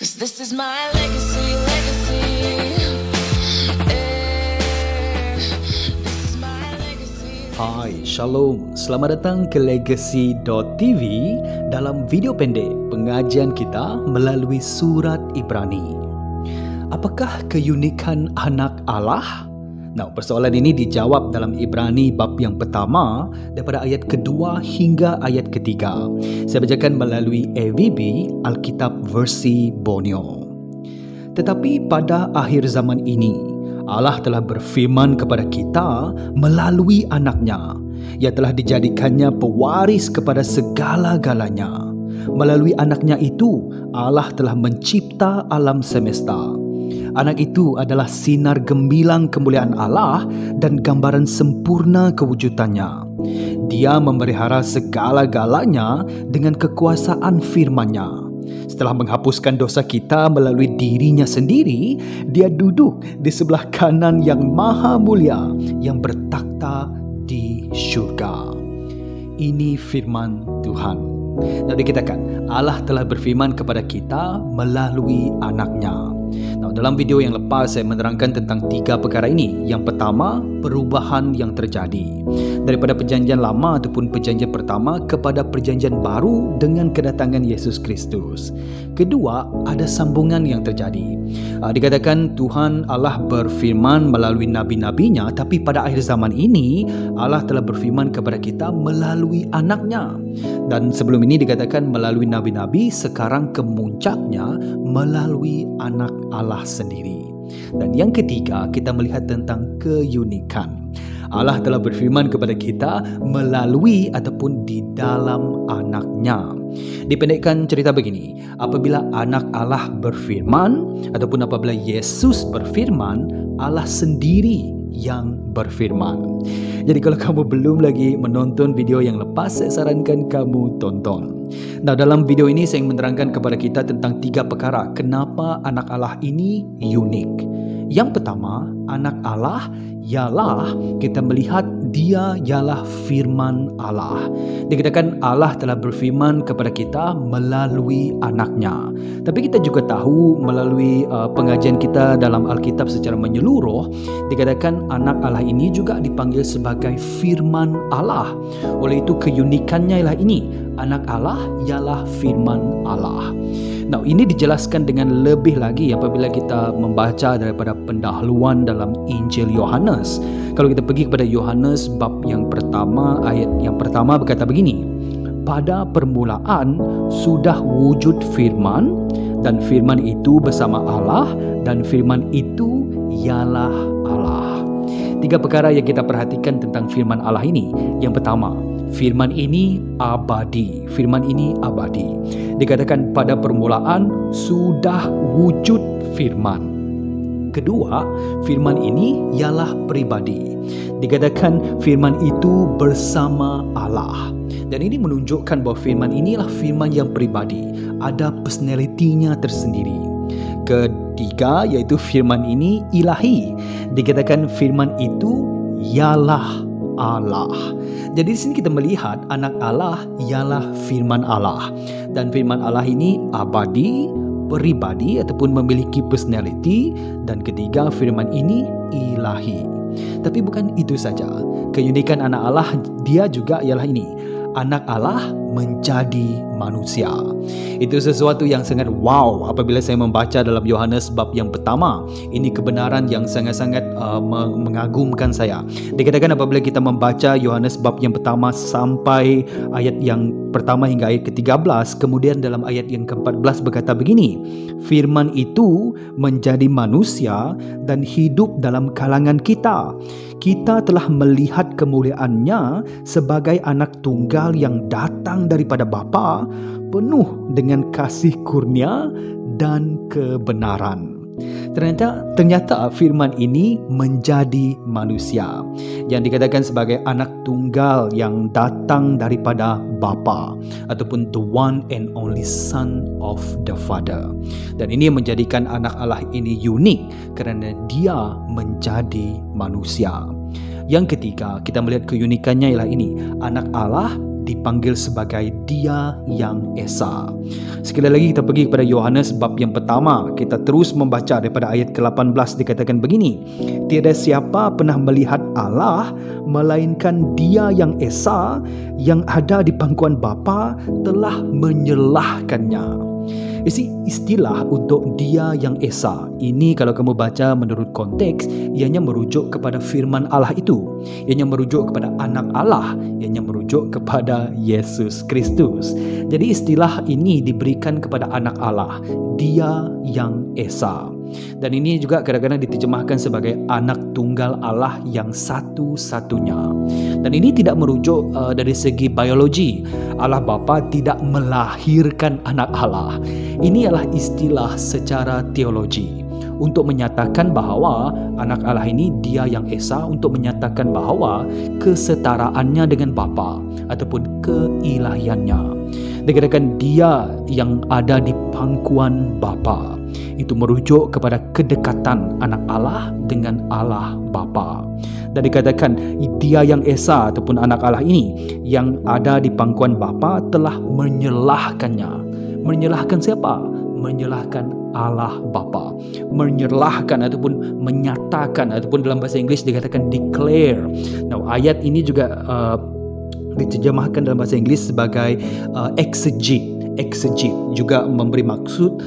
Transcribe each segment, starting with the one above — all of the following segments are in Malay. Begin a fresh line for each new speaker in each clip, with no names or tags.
'Cause this is my legacy. This is my legacy.
Hai, Shalom. Selamat datang ke Legacy.tv dalam video pendek pengajian kita melalui surat Ibrani. Apakah keunikan anak Allah? Nah, persoalan ini dijawab dalam Ibrani bab yang pertama daripada ayat kedua hingga ayat ketiga. Saya bacakan melalui AVB Alkitab versi Borneo. Tetapi pada akhir zaman ini, Allah telah berfirman kepada kita melalui anaknya, yang telah dijadikannya pewaris kepada segala-galanya. Melalui anaknya itu, Allah telah mencipta alam semesta. Anak itu adalah sinar gemilang kemuliaan Allah dan gambaran sempurna kewujudannya. Dia memelihara segala-galanya dengan kekuasaan firman-Nya. Setelah menghapuskan dosa kita melalui dirinya sendiri, Dia duduk di sebelah kanan yang maha mulia yang bertakhta di syurga. Ini firman Tuhan. Nah, dikatakan Allah telah berfirman kepada kita melalui anaknya. Nah, dalam video yang lepas saya menerangkan tentang 3 perkara ini. Yang pertama, perubahan yang terjadi daripada perjanjian lama ataupun perjanjian pertama kepada perjanjian baru dengan kedatangan Yesus Kristus. Kedua, ada sambungan yang terjadi. Dikatakan Tuhan Allah berfirman melalui nabi-nabinya, tapi pada akhir zaman ini Allah telah berfirman kepada kita melalui anaknya. Dan sebelum ini dikatakan melalui nabi-nabi, sekarang kemuncaknya melalui anak Allah sendiri. Dan yang ketiga, kita melihat tentang keunikan. Allah telah berfirman kepada kita melalui ataupun di dalam anaknya. Dipendekkan cerita begini, apabila anak Allah berfirman ataupun apabila Yesus berfirman, Allah sendiri yang berfirman. Jadi kalau kamu belum lagi menonton video yang lepas, saya sarankan kamu tonton. Nah, dalam video ini saya ingin menerangkan kepada kita tentang 3 perkara kenapa anak Allah ini unik. Yang pertama, anak Allah ialah kita melihat dia ialah firman Allah. Dikatakan Allah telah berfirman kepada kita melalui anaknya. Tapi kita juga tahu melalui pengajian kita dalam Alkitab secara menyeluruh, dikatakan anak Allah ini juga dipanggil sebagai firman Allah. Oleh itu keunikannya ialah ini, anak Allah ialah firman Allah. Nah, ini dijelaskan dengan lebih lagi apabila kita membaca daripada pendahuluan dalam Injil Yohanes. Kalau kita pergi kepada Yohanes bab yang pertama, ayat yang pertama berkata begini, pada permulaan sudah wujud firman, dan firman itu bersama Allah, dan firman itu ialah Allah. 3 perkara yang kita perhatikan tentang firman Allah ini. Yang pertama, firman ini abadi. Firman ini abadi. Dikatakan pada permulaan sudah wujud firman. Kedua, firman ini ialah pribadi. Dikatakan firman itu bersama Allah. Dan ini menunjukkan bahawa firman inilah firman yang pribadi. Ada personalitinya tersendiri. Ketiga, yaitu firman ini ilahi. Dikatakan firman itu ialah Allah. Jadi di sini kita melihat anak Allah ialah firman Allah. Dan firman Allah ini abadi, pribadi ataupun memiliki personality, dan ketiga, firman ini ilahi. Tapi bukan itu saja. Keunikan anak Allah dia juga ialah ini. Anak Allah menjadi manusia. Itu sesuatu yang sangat wow apabila saya membaca dalam Yohanes bab yang pertama. Ini kebenaran yang sangat-sangat mengagumkan saya. Dikatakan apabila kita membaca Yohanes bab yang pertama sampai ayat yang pertama hingga ayat ke-13, kemudian dalam ayat yang ke-14 berkata begini, firman itu menjadi manusia dan hidup dalam kalangan kita. Kita telah melihat kemuliaannya sebagai anak tunggal yang datang daripada Bapa, penuh dengan kasih kurnia dan kebenaran. Ternyata firman ini menjadi manusia yang dikatakan sebagai anak tunggal yang datang daripada Bapa ataupun the one and only son of the Father. Dan ini menjadikan anak Allah ini unik kerana dia menjadi manusia. Yang ketiga, kita melihat keunikannya ialah ini, anak Allah dipanggil sebagai Dia yang Esa. Sekali lagi kita pergi kepada Yohanes bab yang pertama. Kita terus membaca daripada ayat ke-18, dikatakan begini, tiada siapa pernah melihat Allah melainkan Dia yang Esa yang ada di pangkuan Bapa telah menyerahkannya. Istilah untuk Dia yang Esa ini, kalau kamu baca menurut konteks, ianya merujuk kepada firman Allah itu, ianya merujuk kepada anak Allah, ianya merujuk kepada Yesus Kristus. Jadi istilah ini diberikan kepada anak Allah, Dia yang Esa. Dan ini juga kadang-kadang diterjemahkan sebagai anak tunggal Allah yang satu-satunya. Dan ini tidak merujuk dari segi biologi. Allah Bapa tidak melahirkan anak Allah. Ini adalah istilah secara teologi untuk menyatakan bahawa anak Allah ini Dia yang Esa, untuk menyatakan bahawa kesetaraannya dengan Bapa ataupun keilahiannya. Dikatakan Dia yang ada di pangkuan Bapa. Itu merujuk kepada kedekatan anak Allah dengan Allah Bapa. Dan dikatakan Dia yang Esa ataupun anak Allah ini yang ada di pangkuan Bapa telah menyerahkannya. Menyerahkan siapa? Menyerahkan Allah Bapa. Menyerahkan ataupun menyatakan, ataupun dalam bahasa Inggeris dikatakan declare. Nah, ayat ini juga diterjemahkan dalam bahasa Inggeris sebagai exegete. Exegete juga memberi maksud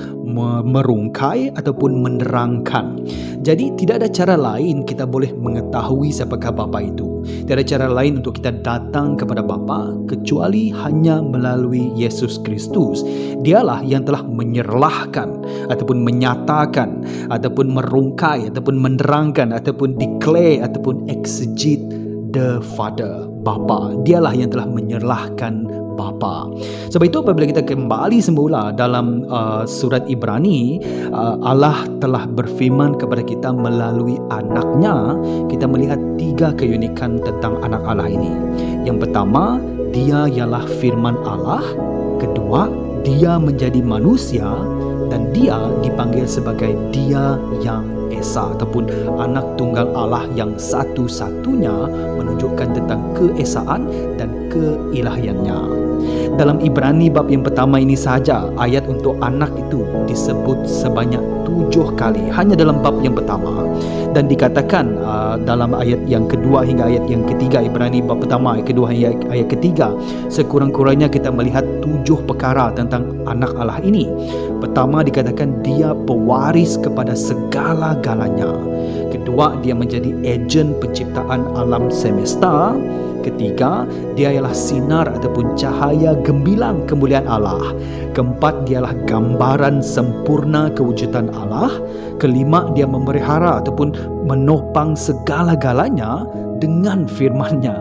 merungkai ataupun menerangkan. Jadi tidak ada cara lain kita boleh mengetahui siapakah Bapa itu. Tidak ada cara lain untuk kita datang kepada Bapa kecuali hanya melalui Yesus Kristus. Dialah yang telah menyerahkan ataupun menyatakan ataupun merungkai ataupun menerangkan ataupun declare ataupun exegete the Father, Bapa. Dialah yang telah menyerahkan Bapa. Sebab itu apabila kita kembali semula dalam surat Ibrani, Allah telah berfirman kepada kita melalui anaknya. Kita melihat 3 keunikan tentang anak Allah ini. Yang pertama, Dia ialah firman Allah. Kedua, Dia menjadi manusia. Dan Dia dipanggil sebagai Dia yang Esa ataupun anak tunggal Allah yang satu-satunya, menunjukkan tentang keesaan dan keilahiannya. Dalam Ibrani bab yang pertama ini sahaja, ayat untuk anak itu disebut sebanyak 7 kali hanya dalam bab yang pertama. Dan dikatakan dalam ayat yang kedua hingga ayat yang ketiga, Ibrani bab pertama, ayat kedua hingga ayat ketiga, sekurang-kurangnya kita melihat 7 perkara tentang anak Allah ini. Pertama, dikatakan Dia pewaris kepada segala-galanya. Kedua, Dia menjadi ejen penciptaan alam semesta. Ketiga, Dia ialah sinar ataupun cahaya gemilang kemuliaan Allah. Keempat, Dialah gambaran sempurna kewujudan Allah. Kelima, Dia memelihara ataupun menopang segala-galanya dengan firman-Nya.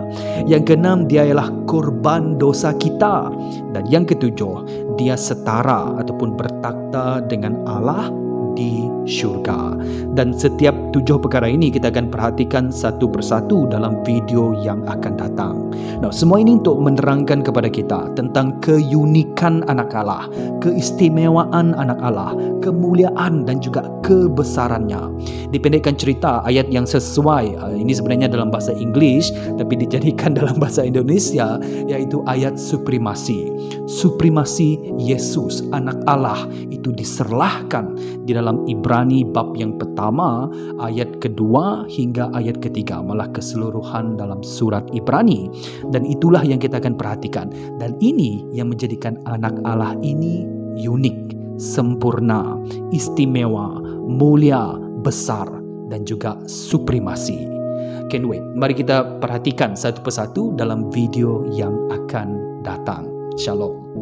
Yang keenam, Dia ialah korban dosa kita. Dan yang ketujuh, Dia setara ataupun bertakhta dengan Allah di syurga. Dan setiap 7 perkara ini kita akan perhatikan satu persatu dalam video yang akan datang. Nah, semua ini untuk menerangkan kepada kita tentang keunikan anak Allah, keistimewaan anak Allah, kemuliaan dan juga kebesarannya. Dipendekkan cerita, ayat yang sesuai ini sebenarnya dalam bahasa Inggeris tapi dijadikan dalam bahasa Indonesia, iaitu ayat supremasi. Supremasi Yesus anak Allah itu diserlahkan di dalam Ibrani bab yang pertama, ayat kedua hingga ayat ketiga, malah keseluruhan dalam surat Ibrani. Dan itulah yang kita akan perhatikan. Dan ini yang menjadikan anak Allah ini unik, sempurna, istimewa, mulia, besar dan juga supremasi. Can't wait. Mari kita perhatikan satu persatu dalam video yang akan datang. Shalom.